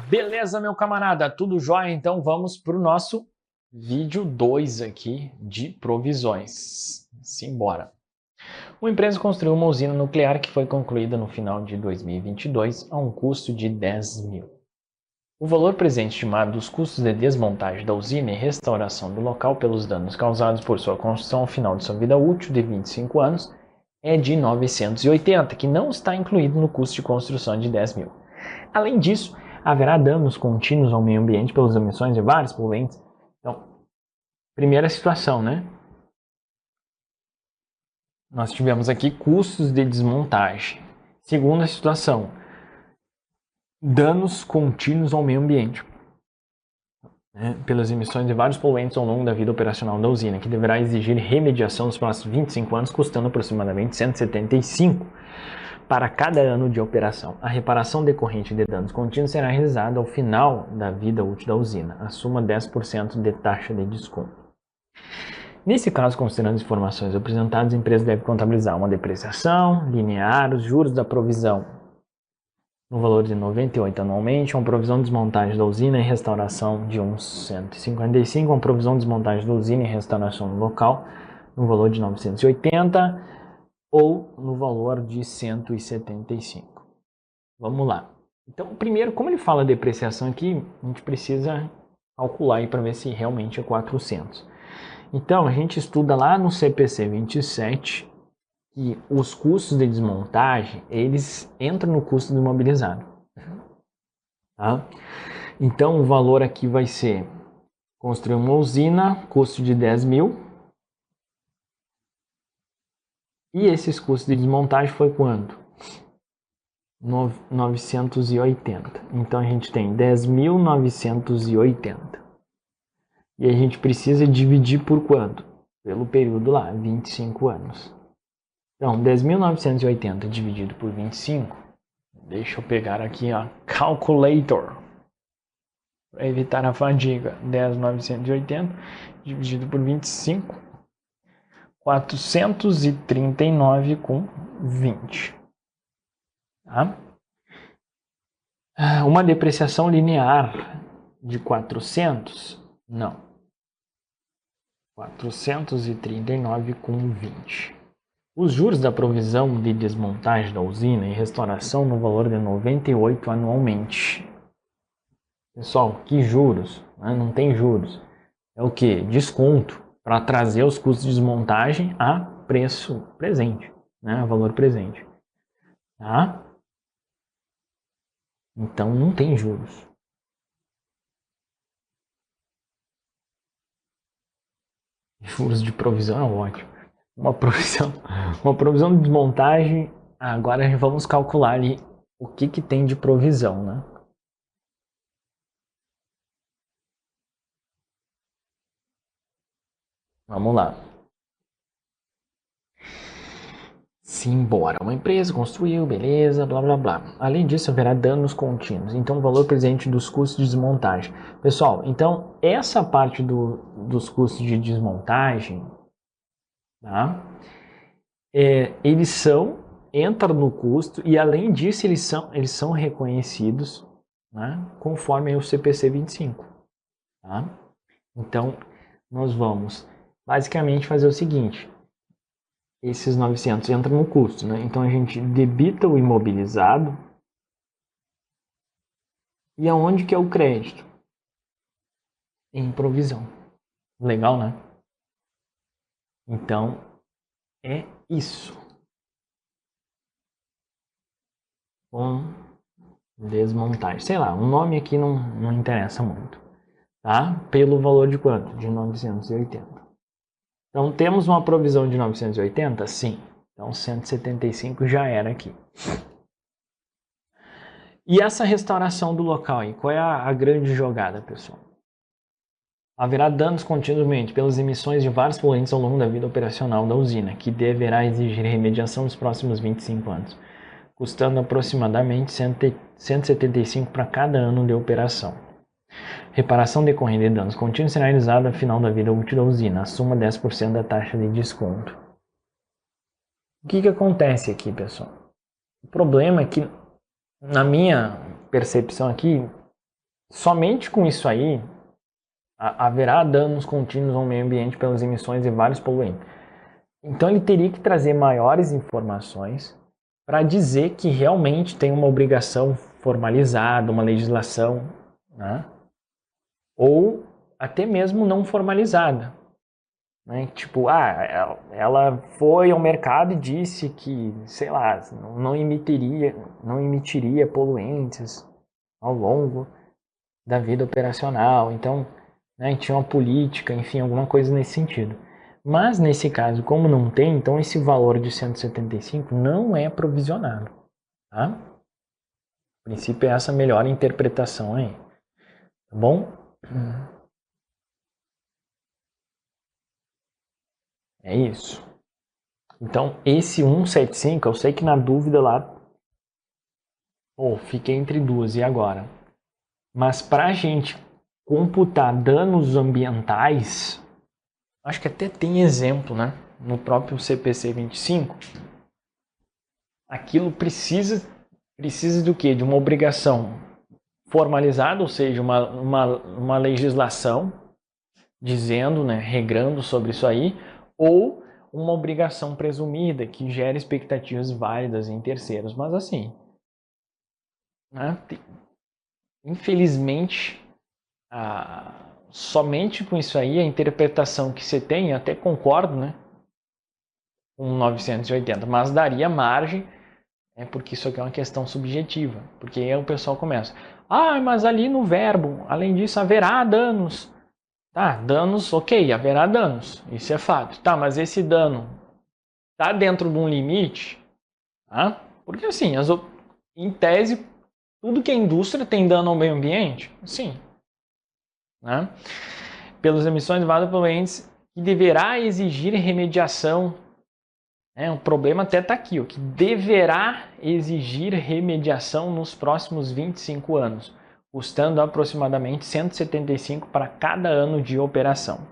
Beleza, meu camarada? Tudo jóia? Então vamos para o nosso vídeo 2 aqui de provisões. Simbora! Uma empresa construiu uma usina nuclear que foi concluída no final de 2022 a um custo de 10 mil. O valor presente estimado dos custos de desmontagem da usina e restauração do local pelos danos causados por sua construção ao final de sua vida útil de 25 anos é de 980, que não está incluído no custo de construção de 10 mil. Além disso, haverá danos contínuos ao meio ambiente pelas emissões de vários poluentes. Então, primeira situação, né? Nós tivemos aqui custos de desmontagem. Segunda situação, danos contínuos ao meio ambiente, né, pelas emissões de vários poluentes ao longo da vida operacional da usina, que deverá exigir remediação nos próximos 25 anos, custando aproximadamente 175 para cada ano de operação. A reparação decorrente de danos contínuos será realizada ao final da vida útil da usina. Assuma 10% de taxa de desconto. Nesse caso, considerando as informações apresentadas, a empresa deve contabilizar uma depreciação linear, os juros da provisão no valor de 98 anualmente, uma provisão de desmontagem da usina e restauração de uns 155, uma provisão de desmontagem da usina e restauração no local no valor de 980 ou no valor de 175. Vamos lá. Então, primeiro, como ele fala depreciação aqui, a gente precisa calcular aí para ver se realmente é 400. Então, a gente estuda lá no CPC 27 que os custos de desmontagem, eles entram no custo do imobilizado. Tá? Então, o valor aqui vai ser construir uma usina, custo de 10 mil. E esses custos de desmontagem foi quanto? 980. Então, a gente tem 10.980. E a gente precisa dividir por quanto? Pelo período lá, 25 anos. Então, 10.980 dividido por 25. Deixa eu pegar aqui a calculator. Para evitar a fadiga. 10.980 dividido por 25. 439,20. Tá? Uma depreciação linear de 400? Não. 439,20. Os juros da provisão de desmontagem da usina e restauração no valor de 98 anualmente. Pessoal, que juros? Não tem juros. É o que? Desconto para trazer os custos de desmontagem a preço presente, né? A valor presente. Tá? Então não tem juros. Juros de provisão é ótimo. Uma provisão de desmontagem. Agora vamos calcular ali o que tem de provisão, né? Vamos lá. Simbora. Uma empresa construiu, beleza, blá blá blá. Além disso, haverá danos contínuos. Então, o valor presente dos custos de desmontagem. Pessoal, então, essa parte dos custos de desmontagem, tá? Eles entram no custo e, além disso, eles são reconhecidos, né, conforme o CPC 25. Tá? Então, nós vamos basicamente fazer o seguinte. Esses 900 entram no custo, né? Então a gente debita o imobilizado. E aonde que é o crédito? Em provisão. Legal, né? Então, é isso. Com desmontagem. Sei lá, o nome aqui não interessa muito. Tá? Pelo valor de quanto? De 980. Então, temos uma provisão de 980? Sim. Então, 175 já era aqui. E essa restauração do local aí? Qual é a grande jogada, pessoal? Haverá danos continuamente pelas emissões de vários poluentes ao longo da vida operacional da usina, que deverá exigir remediação nos próximos 25 anos, custando aproximadamente 175 para cada ano de operação. Reparação decorrente de danos contínuos será realizada ao final da vida útil da usina. Assuma 10% da taxa de desconto. O que acontece aqui, pessoal? O problema é que, na minha percepção aqui, somente com isso aí, haverá danos contínuos ao meio ambiente pelas emissões de vários poluentes. Então ele teria que trazer maiores informações para dizer que realmente tem uma obrigação formalizada, uma legislação, né? Ou até mesmo não formalizada. Né? Tipo, ela foi ao mercado e disse que, sei lá, não emitiria poluentes ao longo da vida operacional. Então, né, tinha uma política, enfim, alguma coisa nesse sentido. Mas, nesse caso, como não tem, então esse valor de 175 não é provisionado. Tá? A princípio, é essa melhor interpretação aí. Tá bom? É isso. Então, esse 175, eu sei que na dúvida lá, fiquei entre duas, e agora? Mas para a gente computar danos ambientais, acho que até tem exemplo, né? No próprio CPC 25, aquilo precisa do quê? De uma obrigação formalizada, ou seja, uma legislação dizendo, né, regrando sobre isso aí, ou uma obrigação presumida que gera expectativas válidas em terceiros. Mas assim, né, infelizmente, somente com isso aí, a interpretação que você tem, eu até concordo, né, com 980, mas daria margem, porque isso aqui é uma questão subjetiva, porque aí o pessoal começa, mas ali no verbo, além disso, haverá danos. Tá, danos, ok, haverá danos, isso é fato. Tá, mas esse dano tá dentro de um limite? Tá? Porque assim, em tese, tudo que é indústria tem dano ao meio ambiente? Sim. Né? Pelas emissões de vasos poluentes, que deverá exigir remediação. O problema até está aqui, que deverá exigir remediação nos próximos 25 anos, custando aproximadamente 175 para cada ano de operação.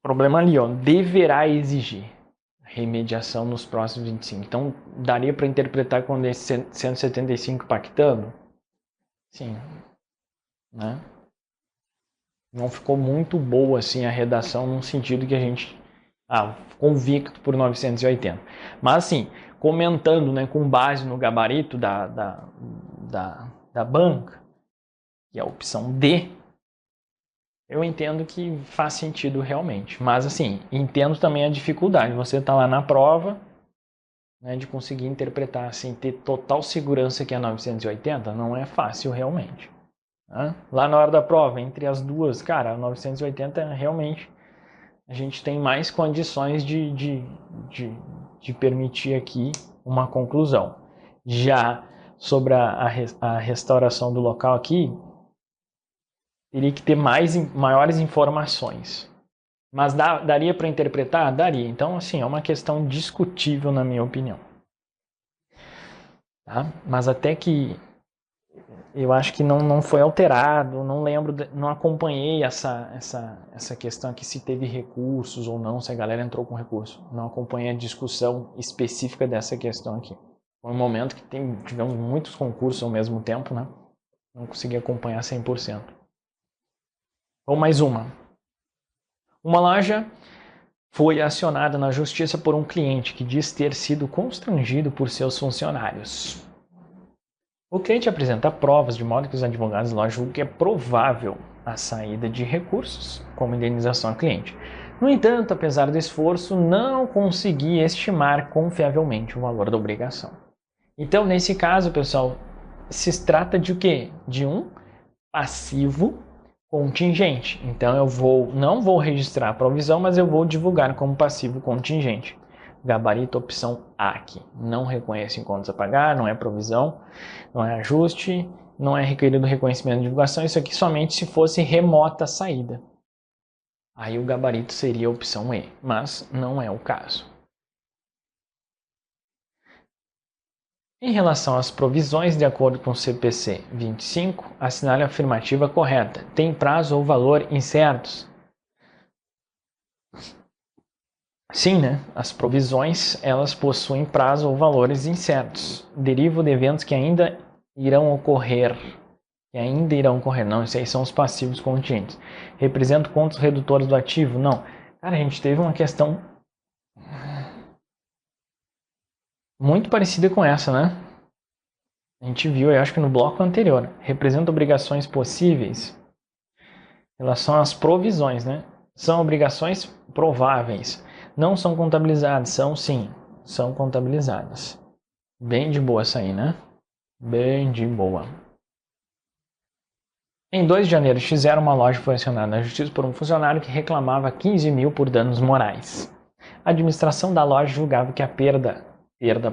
Problema ali, deverá exigir remediação nos próximos 25. Então, daria para interpretar quando esse 175 impactando? Sim. Né? Não ficou muito boa assim a redação, num sentido que a gente convicto por 980. Mas assim, comentando, né, com base no gabarito da banca, que é a opção D, eu entendo que faz sentido realmente. Mas assim, entendo também a dificuldade. Você está lá na prova, né, de conseguir interpretar assim, ter total segurança que é 980, não é fácil realmente. Né? Lá na hora da prova, entre as duas, cara, a 980 realmente a gente tem mais condições de permitir aqui uma conclusão. Já sobre a restauração do local aqui, teria que ter maiores informações. Mas daria para interpretar? Daria. Então, assim, é uma questão discutível na minha opinião. Tá? Mas até que eu acho que não foi alterado, não lembro, não acompanhei essa questão aqui, se teve recursos ou não, se a galera entrou com recurso. Não acompanhei a discussão específica dessa questão aqui. Foi um momento que tivemos muitos concursos ao mesmo tempo, né? Não consegui acompanhar 100%. Ou mais uma. Uma loja foi acionada na justiça por um cliente que diz ter sido constrangido por seus funcionários. O cliente apresenta provas de modo que os advogados da loja julgam que é provável a saída de recursos como indenização ao cliente. No entanto, apesar do esforço, não consegui estimar confiavelmente o valor da obrigação. Então, nesse caso, pessoal, se trata de o quê? De um passivo contingente. Então, não vou registrar a provisão, mas eu vou divulgar como passivo contingente. Gabarito opção A aqui. Não reconhece encontros a pagar, não é provisão, não é ajuste, não é requerido reconhecimento de divulgação. Isso aqui somente se fosse remota saída. Aí o gabarito seria a opção E, mas não é o caso. Em relação às provisões, de acordo com o CPC 25, assinale a afirmativa correta. Tem prazo ou valor incertos? Sim, né? As provisões, elas possuem prazo ou valores incertos. Derivam de eventos que ainda irão ocorrer. Não, isso aí são os passivos contingentes. Representa pontos redutores do ativo? Não. Cara, a gente teve uma questão muito parecida com essa, né? A gente viu, eu acho que no bloco anterior. Representa obrigações possíveis em relação às provisões, né? São obrigações prováveis. Não são contabilizadas, são sim. São contabilizadas. Bem de boa essa aí, né? Bem de boa. Em 2 de janeiro de X0, uma loja foi acionada na justiça por um funcionário que reclamava 15 mil por danos morais. A administração da loja julgava que a perda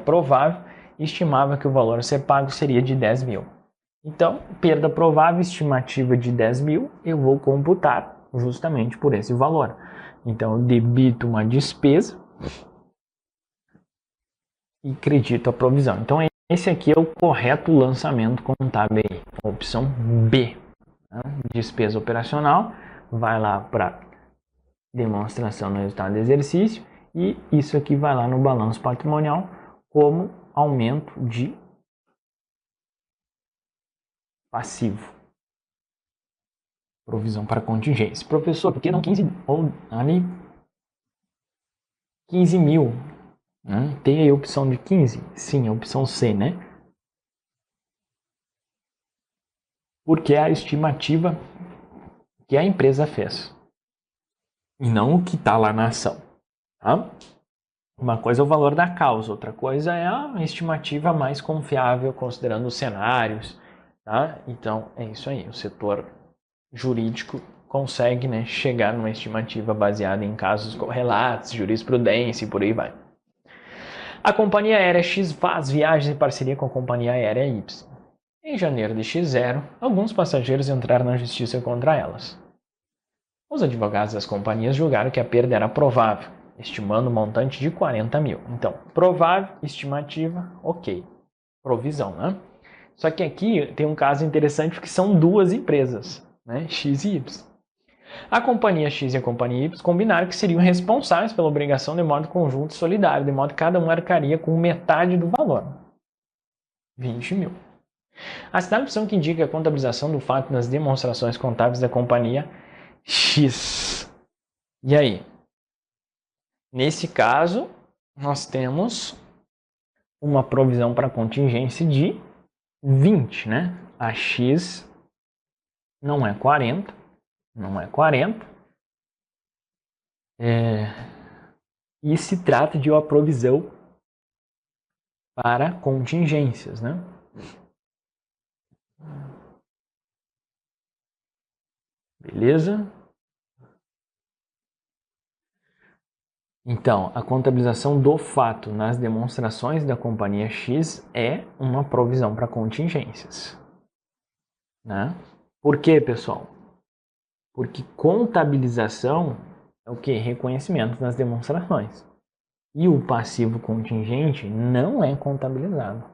provável e estimava que o valor a ser pago seria de 10 mil. Então, perda provável, estimativa de 10 mil, eu vou computar justamente por esse valor. Então, eu debito uma despesa e credito a provisão. Então, esse aqui é o correto lançamento contábil aí, a opção B. Despesa operacional, vai lá para demonstração no resultado do exercício e isso aqui vai lá no balanço patrimonial como aumento de passivo. Provisão para contingência. Professor, por que não 15 ou ali 15 mil? Tem aí a opção de 15? Sim, a opção C, né? Porque é a estimativa que a empresa fez e não o que está lá na ação. Tá? Uma coisa é o valor da causa, outra coisa é a estimativa mais confiável, considerando os cenários. Tá? Então, é isso aí. O setor jurídico consegue, né, chegar numa estimativa baseada em casos correlatos, jurisprudência e por aí vai. A companhia aérea X faz viagens em parceria com a companhia aérea Y. Em janeiro de X0, alguns passageiros entraram na justiça contra elas. Os advogados das companhias julgaram que a perda era provável, estimando um montante de 40 mil. Então, provável, estimativa, ok. Provisão, né? Só que aqui tem um caso interessante porque são duas empresas, né? X e Y. A companhia X e a companhia Y combinaram que seriam responsáveis pela obrigação de modo conjunto e solidário, de modo que cada um arcaria com metade do valor, 20 mil. Assinale a opção que indica a contabilização do fato nas demonstrações contábeis da companhia X. E aí? Nesse caso, nós temos uma provisão para contingência de 20, né? A X não é 40, não é 40. E se trata de uma provisão para contingências, né? Beleza? Então, a contabilização do fato nas demonstrações da companhia X é uma provisão para contingências. Né? Por quê, pessoal? Porque contabilização é o que? Reconhecimento nas demonstrações. E o passivo contingente não é contabilizado.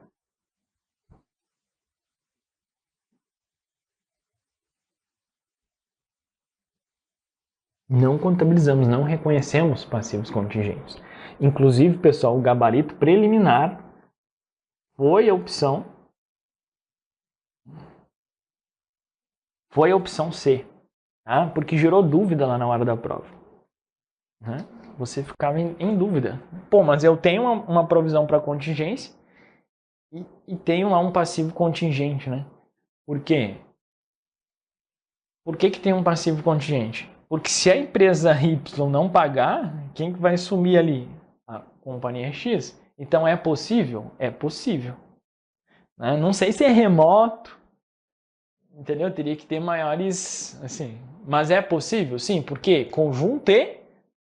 Não contabilizamos, não reconhecemos passivos contingentes. Inclusive, pessoal, o gabarito preliminar foi a opção C, tá? Porque gerou dúvida lá na hora da prova. Né? Você ficava em dúvida. Pô, mas eu tenho uma provisão para contingência e tenho lá um passivo contingente, né? Por quê? Por que tem um passivo contingente? Porque se a empresa Y não pagar, quem que vai assumir ali? A companhia X. Então é possível? É possível. Né? Não sei se é remoto, entendeu? Teria que ter maiores, assim. Mas é possível? Sim, porque conjunto e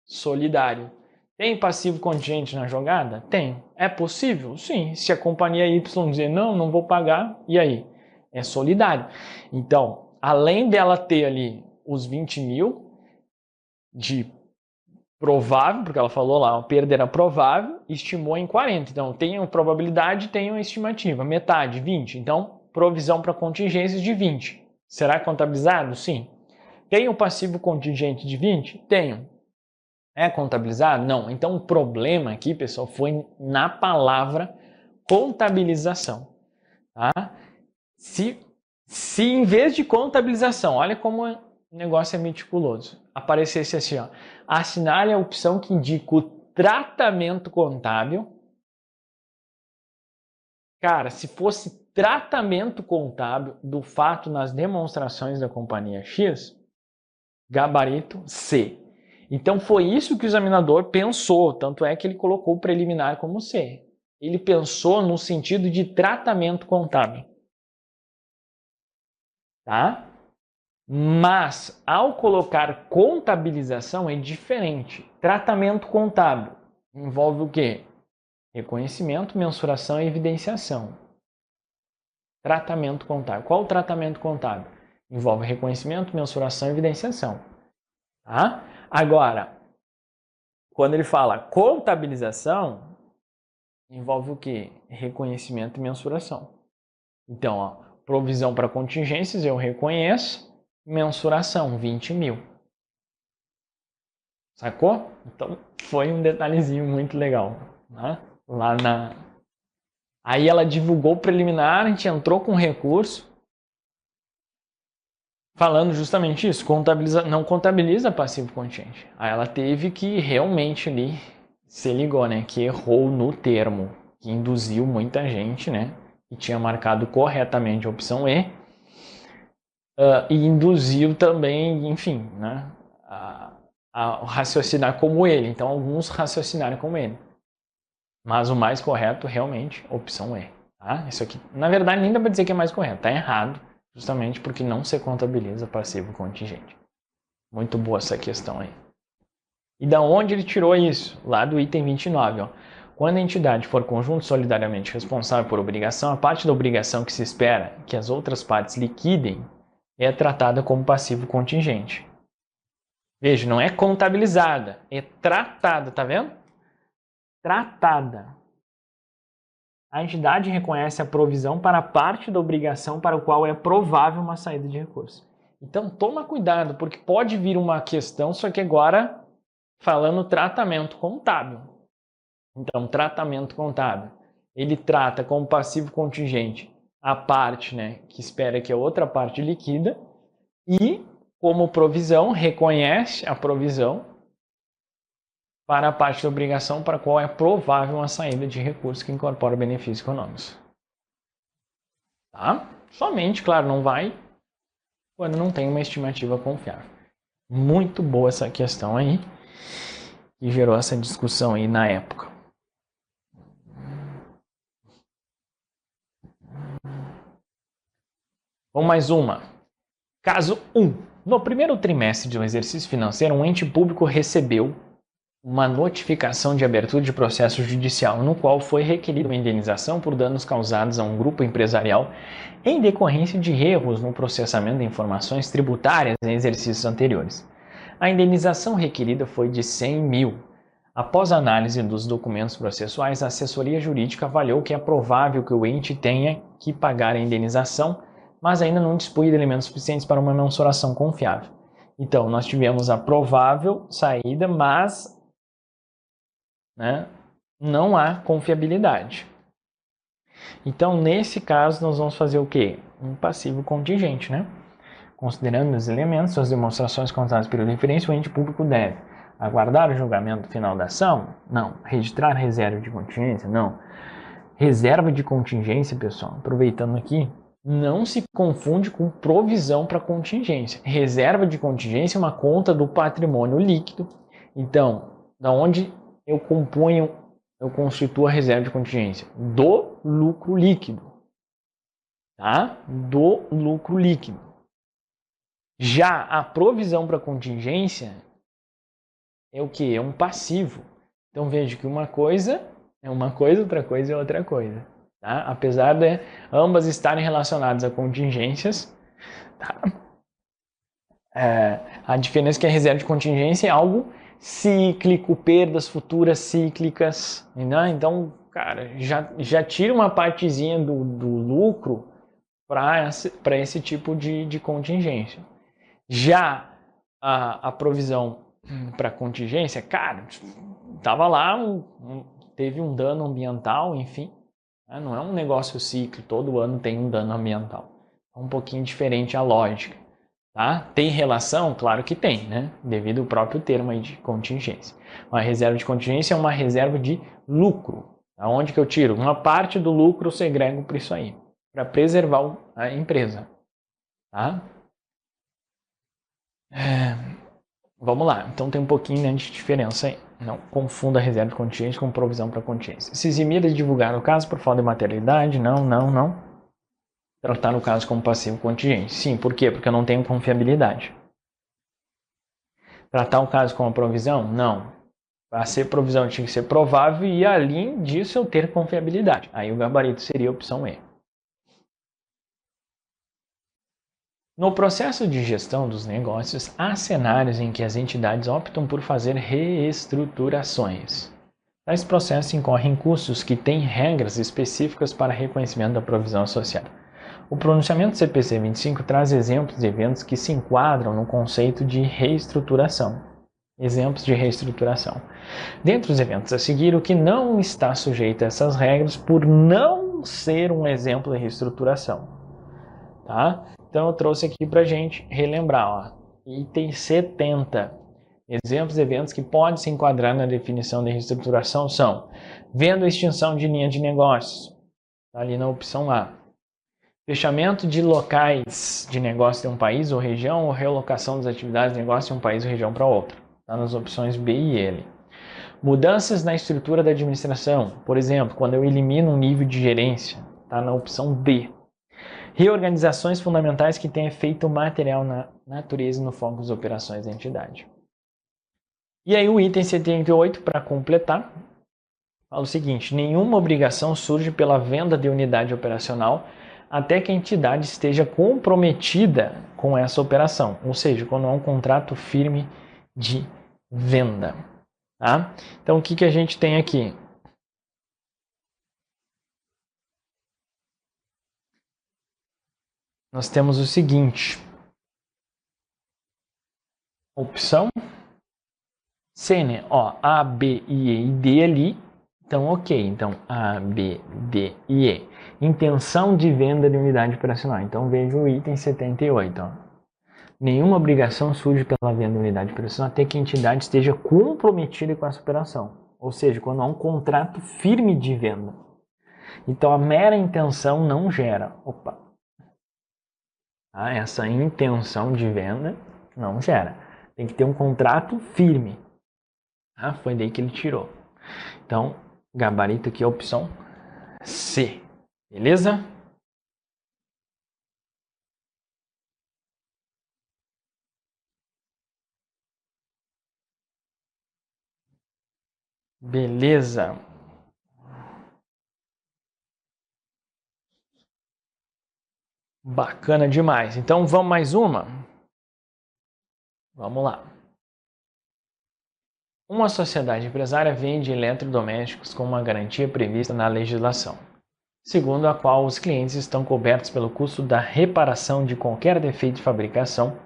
solidário. Tem passivo contingente na jogada? Tem. É possível? Sim. Se a companhia Y dizer não vou pagar, e aí? É solidário. Então, além dela ter ali os 20 mil de provável, porque ela falou lá, a perda era provável, estimou em 40. Então, tem a probabilidade, tem a estimativa. Metade, 20. Então, provisão para contingências de 20. Será contabilizado? Sim. Tem o passivo contingente de 20? Tenho. É contabilizado? Não. Então o problema aqui, pessoal, foi na palavra contabilização. Tá? Se em vez de contabilização, olha como o negócio é meticuloso, aparecesse assim, ó, assinale a opção que indica o tratamento contábil. Cara, se fosse tratamento contábil do fato nas demonstrações da companhia X, gabarito C. Então foi isso que o examinador pensou, tanto é que ele colocou o preliminar como C. Ele pensou no sentido de tratamento contábil. Tá? Mas ao colocar contabilização é diferente. Tratamento contábil envolve o quê? Reconhecimento, mensuração e evidenciação. Tratamento contábil. Qual o tratamento contábil? Envolve reconhecimento, mensuração e evidenciação. Tá? Agora, quando ele fala contabilização, envolve o quê? Reconhecimento e mensuração. Então, ó, provisão para contingências eu reconheço, mensuração 20 mil. Sacou? Então foi um detalhezinho muito legal. Né? Lá na... Aí ela divulgou o preliminar, a gente entrou com recurso, falando justamente isso, não contabiliza passivo contingente. Aí ela teve que realmente ali se ligou, né? Que errou no termo, que induziu muita gente, né? Que tinha marcado corretamente a opção E. E induziu também, enfim, né? A raciocinar como ele. Então alguns raciocinaram como ele. Mas o mais correto, realmente, opção E. Tá? Isso aqui, na verdade, nem dá para dizer que é mais correto. Está errado, justamente porque não se contabiliza passivo contingente. Muito boa essa questão aí. E da onde ele tirou isso? Lá do item 29. Ó. Quando a entidade for conjunto solidariamente responsável por obrigação, a parte da obrigação que se espera que as outras partes liquidem é tratada como passivo contingente. Veja, não é contabilizada, é tratada, tá vendo? Tratada. A entidade reconhece a provisão para a parte da obrigação para o qual é provável uma saída de recurso. Então, toma cuidado, porque pode vir uma questão, só que agora falando tratamento contábil. Então, tratamento contábil. Ele trata como passivo contingente a parte, né, que espera que a outra parte liquida e, como provisão, reconhece a provisão para a parte da obrigação para a qual é provável uma saída de recursos que incorpora benefícios econômicos. Tá? Somente, claro, não vai quando não tem uma estimativa confiável. Muito boa essa questão aí, que gerou essa discussão aí na época. Vamos mais uma. Caso 1. No primeiro trimestre de um exercício financeiro, um ente público recebeu uma notificação de abertura de processo judicial, no qual foi requerida uma indenização por danos causados a um grupo empresarial em decorrência de erros no processamento de informações tributárias em exercícios anteriores. A indenização requerida foi de 100 mil. Após a análise dos documentos processuais, a assessoria jurídica avaliou que é provável que o ente tenha que pagar a indenização, mas ainda não dispõe de elementos suficientes para uma mensuração confiável. Então, nós tivemos a provável saída, mas não há confiabilidade. Então, nesse caso, nós vamos fazer o quê? Um passivo contingente, né? Considerando os elementos, suas demonstrações contadas pelo referência, o ente público deve aguardar o julgamento final da ação? Não. Registrar reserva de contingência? Não. Reserva de contingência, pessoal, aproveitando aqui, não se confunde com provisão para contingência. Reserva de contingência é uma conta do patrimônio líquido. Então, da onde eu constituo a reserva de contingência? Do lucro líquido. Tá? Do lucro líquido. Já a provisão para contingência é o que? É um passivo. Então veja que uma coisa é uma coisa, outra coisa é outra coisa. Tá? Apesar de ambas estarem relacionadas a contingências, tá? A diferença é que a reserva de contingência é algo cíclico, perdas futuras cíclicas. Né? Então, cara, já tira uma partezinha do lucro para esse tipo de contingência. Já a provisão para contingência, cara, tava lá, teve um dano ambiental, enfim, né? Não é um negócio ciclo, todo ano tem um dano ambiental. É um pouquinho diferente a lógica. Tá? Tem relação? Claro que tem, né? Devido ao próprio termo aí de contingência. Uma reserva de contingência é uma reserva de lucro. Aonde que eu tiro? Uma parte do lucro eu segrego para isso aí, para preservar a empresa. Tá? Vamos lá. Então tem um pouquinho, né, de diferença aí. Não confunda a reserva de contingência com provisão para contingência. Se eximir de divulgar o caso por falta de materialidade? Não. Tratar o caso como passivo contingente. Sim, por quê? Porque eu não tenho confiabilidade. Tratar o caso como provisão? Não. Para ser provisão tinha que ser provável e além disso eu ter confiabilidade. Aí o gabarito seria a opção E. No processo de gestão dos negócios, há cenários em que as entidades optam por fazer reestruturações. Tais processos incorrem custos que têm regras específicas para reconhecimento da provisão associada. O pronunciamento CPC 25 traz exemplos de eventos que se enquadram no conceito de reestruturação. Exemplos de reestruturação. Dentre os eventos a seguir, o que não está sujeito a essas regras por não ser um exemplo de reestruturação. Tá? Então eu trouxe aqui para a gente relembrar. Ó. Item 70. Exemplos de eventos que podem se enquadrar na definição de reestruturação são: venda ou extinção de linha de negócios, tá ali na opção A. Fechamento de locais de negócio de um país ou região ou relocação das atividades de negócio de um país ou região para outro. Está nas opções B e L. Mudanças na estrutura da administração. Por exemplo, quando eu elimino um nível de gerência. Está na opção D. Reorganizações fundamentais que têm efeito material na natureza e no foco das operações da entidade. E aí o item 78, para completar, fala o seguinte: nenhuma obrigação surge pela venda de unidade operacional até que a entidade esteja comprometida com essa operação, ou seja, quando há um contrato firme de venda. Tá? Então, o que a gente tem aqui? Nós temos o seguinte: opção C, né? Ó, A, B, I, E e D ali. Então, ok. Então, A, B, D e E. Intenção de venda de unidade operacional. Então, veja o item 78. Ó. Nenhuma obrigação surge pela venda de unidade operacional até que a entidade esteja comprometida com essa operação. Ou seja, quando há um contrato firme de venda. Então, a mera intenção não gera. Essa intenção de venda não gera. Tem que ter um contrato firme. Foi daí que ele tirou. Então, gabarito aqui é a opção C. Beleza? Beleza. Bacana demais. Então, vamos mais uma? Vamos lá. Uma sociedade empresária vende eletrodomésticos com uma garantia prevista na legislação, segundo a qual os clientes estão cobertos pelo custo da reparação de qualquer defeito de fabricação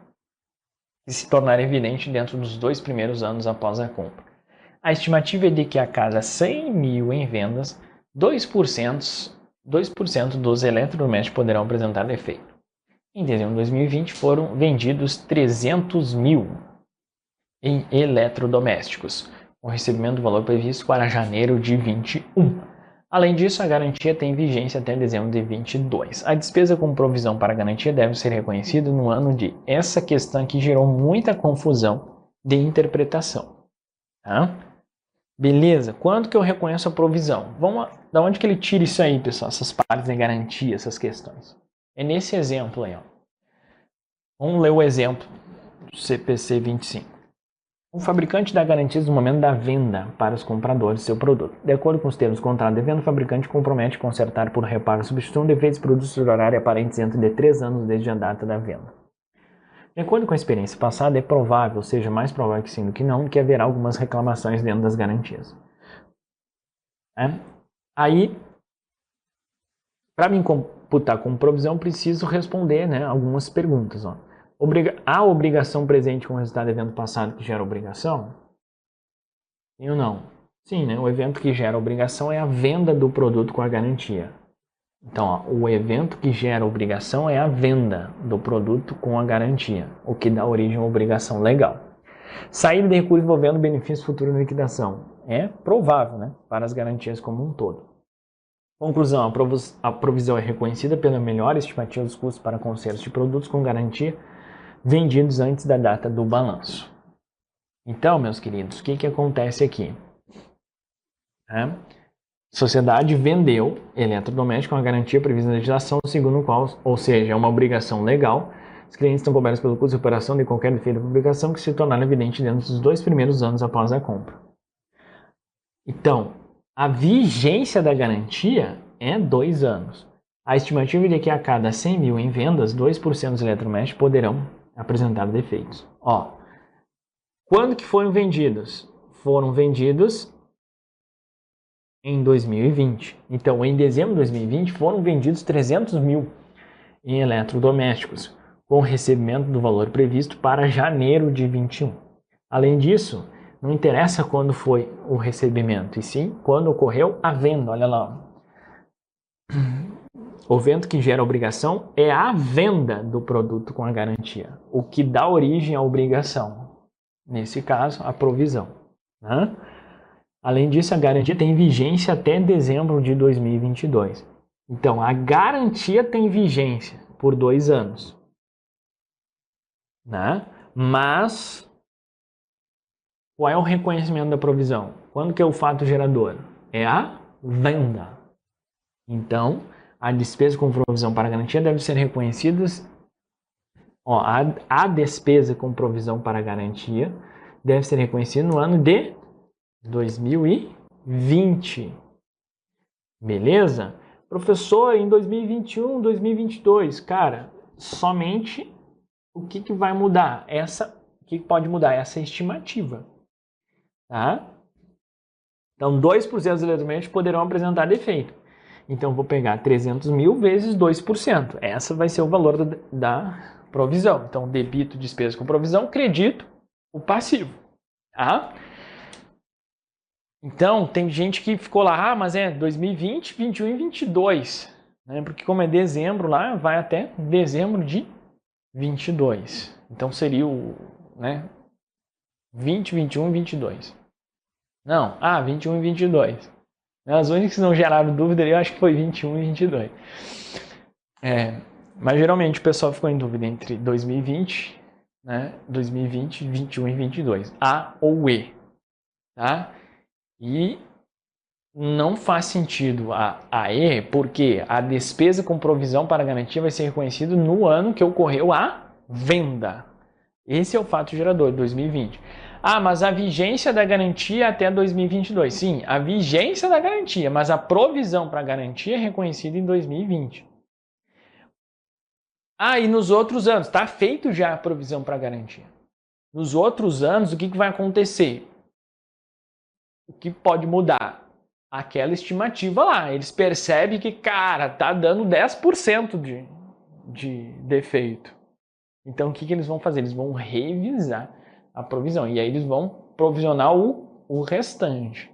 que se tornar evidente dentro dos 2 primeiros anos após a compra. A estimativa é de que a cada 100 mil em vendas, 2% dos eletrodomésticos poderão apresentar defeito. Em dezembro de 2020 foram vendidos 300 mil em eletrodomésticos, com recebimento do valor previsto para janeiro de 2021. Além disso, a garantia tem vigência até dezembro de 2022. A despesa com provisão para garantia deve ser reconhecida no ano de... Essa questão aqui gerou muita confusão de interpretação. Tá? Beleza, quando que eu reconheço a provisão? Da onde que ele tira isso aí, pessoal? Essas partes de garantia, essas questões. É nesse exemplo aí, ó. Vamos ler o exemplo do CPC 25. O fabricante dá garantias no momento da venda para os compradores de seu produto. De acordo com os termos do contrato de venda, o fabricante compromete consertar por reparo ou substituição defeitos de produtos de horário aparentes dentro de 3 anos desde a data da venda. De acordo com a experiência passada, é provável, ou seja, mais provável que sim do que não, que haverá algumas reclamações dentro das garantias. Aí, para me computar como provisão, preciso responder, né, algumas perguntas. Ó. Há obrigação presente com o resultado do evento passado que gera obrigação? Sim ou não? Sim, né? O evento que gera obrigação é a venda do produto com a garantia. Então, ó, o evento que gera obrigação é a venda do produto com a garantia, o que dá origem à obrigação legal. Saída de recurso envolvendo benefício futuro de liquidação. É provável, né? Para as garantias como um todo. Conclusão, a provisão é reconhecida pela melhor estimativa dos custos para consertos de produtos com garantia vendidos antes da data do balanço. Então, meus queridos, o que acontece aqui? Sociedade vendeu eletrodoméstico com a garantia prevista na legislação, segundo o qual, ou seja, é uma obrigação legal, os clientes estão cobertos pelo custo de operação de qualquer defeito da publicação que se tornar evidente dentro dos 2 primeiros anos após a compra. Então, a vigência da garantia é 2 anos. A estimativa é de que a cada 100 mil em vendas, 2% dos eletrodomésticos poderão apresentar defeitos. Ó, quando que foram vendidos? Foram vendidos em 2020. Então, em dezembro de 2020, foram vendidos 300 mil em eletrodomésticos, com recebimento do valor previsto para janeiro de 21. Além disso, não interessa quando foi o recebimento, e sim quando ocorreu a venda. Olha lá. O evento que gera obrigação é a venda do produto com a garantia, o que dá origem à obrigação. Nesse caso, a provisão. Né? Além disso, a garantia tem vigência até dezembro de 2022. Então, a garantia tem vigência por 2 anos. Né? Mas, qual é o reconhecimento da provisão? Quando que é o fato gerador? É a venda. Então, a despesa com provisão para garantia deve ser reconhecida. A despesa com provisão para garantia deve ser reconhecida no ano de 2020. Beleza? Professor, em 2021, 2022, cara, somente o que vai mudar? O que pode mudar? Essa estimativa. Tá? Então, 2% dos eletrodomésticos poderão apresentar defeito. Então, vou pegar 300 mil vezes 2%. Essa vai ser o valor da provisão. Então, debito despesa com provisão, credito o passivo. Tá? Então, tem gente que ficou lá, mas é 2020, 21 e 22. Né? Porque como é dezembro lá, vai até dezembro de 22. Então, seria o 20, 21 e 22. Não, 21 e 22. As únicas que não geraram dúvida, eu acho que foi 21 e 22. Mas geralmente o pessoal ficou em dúvida entre 2020, 21 e 22. A ou E. Tá? E não faz sentido a E, porque a despesa com provisão para garantia vai ser reconhecida no ano que ocorreu a venda. Esse é o fato gerador, 2020. Mas a vigência da garantia até 2022. Sim, a vigência da garantia, mas a provisão para garantia é reconhecida em 2020. E nos outros anos, está feito já a provisão para garantia. Nos outros anos, o que vai acontecer? O que pode mudar? Aquela estimativa lá. Eles percebem que, cara, tá dando 10% de defeito. Então, o que eles vão fazer? Eles vão revisar a provisão. E aí eles vão provisionar o restante.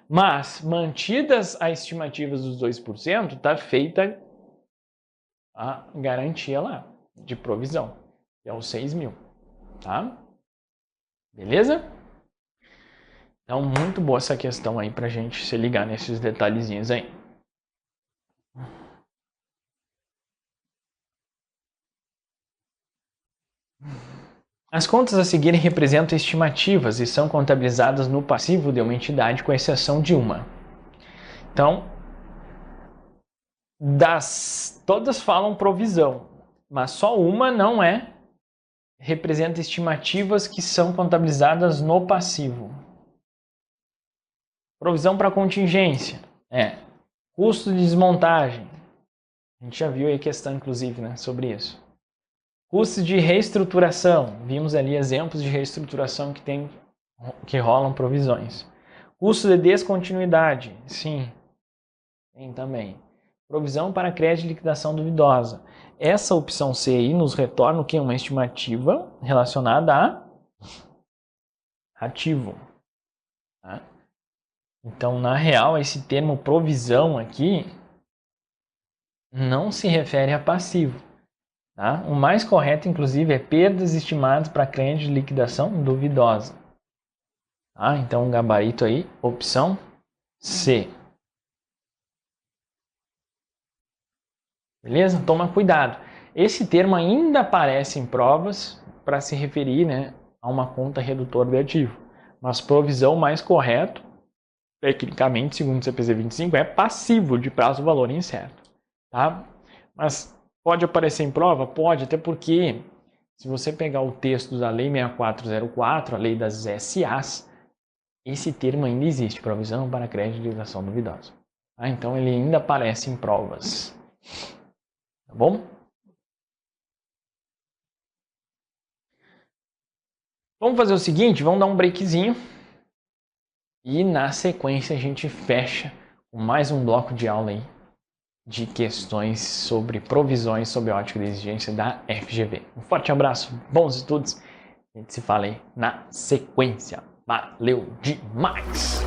Mas, mantidas as estimativas dos 2%, está feita a garantia lá de provisão, que é os 6 mil. Tá? Beleza? Então, muito boa essa questão aí pra gente se ligar nesses detalhezinhos aí. As contas a seguir representam estimativas e são contabilizadas no passivo de uma entidade, com exceção de uma. Então, todas falam provisão, mas só uma não representa estimativas que são contabilizadas no passivo. Provisão para contingência, custo de desmontagem. A gente já viu aí questão, inclusive, sobre isso. Custo de reestruturação. Vimos ali exemplos de reestruturação que rolam provisões. Custo de descontinuidade. Sim, tem também. Provisão para crédito de liquidação duvidosa. Essa opção C aí nos retorna o que? Uma estimativa relacionada a ativo. Tá? Então, na real, esse termo provisão aqui não se refere a passivo. Tá? O mais correto, inclusive, é perdas estimadas para crédito de liquidação duvidosa. Tá? Então, o gabarito aí, opção C. Beleza? Toma cuidado. Esse termo ainda aparece em provas para se referir, né, a uma conta redutora de ativo. Mas provisão mais correto, tecnicamente, segundo o CPC 25, é passivo de prazo-valor incerto. Tá? Mas pode aparecer em prova? Pode, até porque se você pegar o texto da Lei 6404, a Lei das SAs, esse termo ainda existe, provisão para crédito de liquidação duvidosa. Tá? Então ele ainda aparece em provas. Tá bom? Vamos fazer o seguinte, vamos dar um breakzinho e na sequência a gente fecha com mais um bloco de aula aí de questões sobre provisões sob ótica de exigência da FGV. Um forte abraço, bons estudos, a gente se fala aí na sequência. Valeu demais!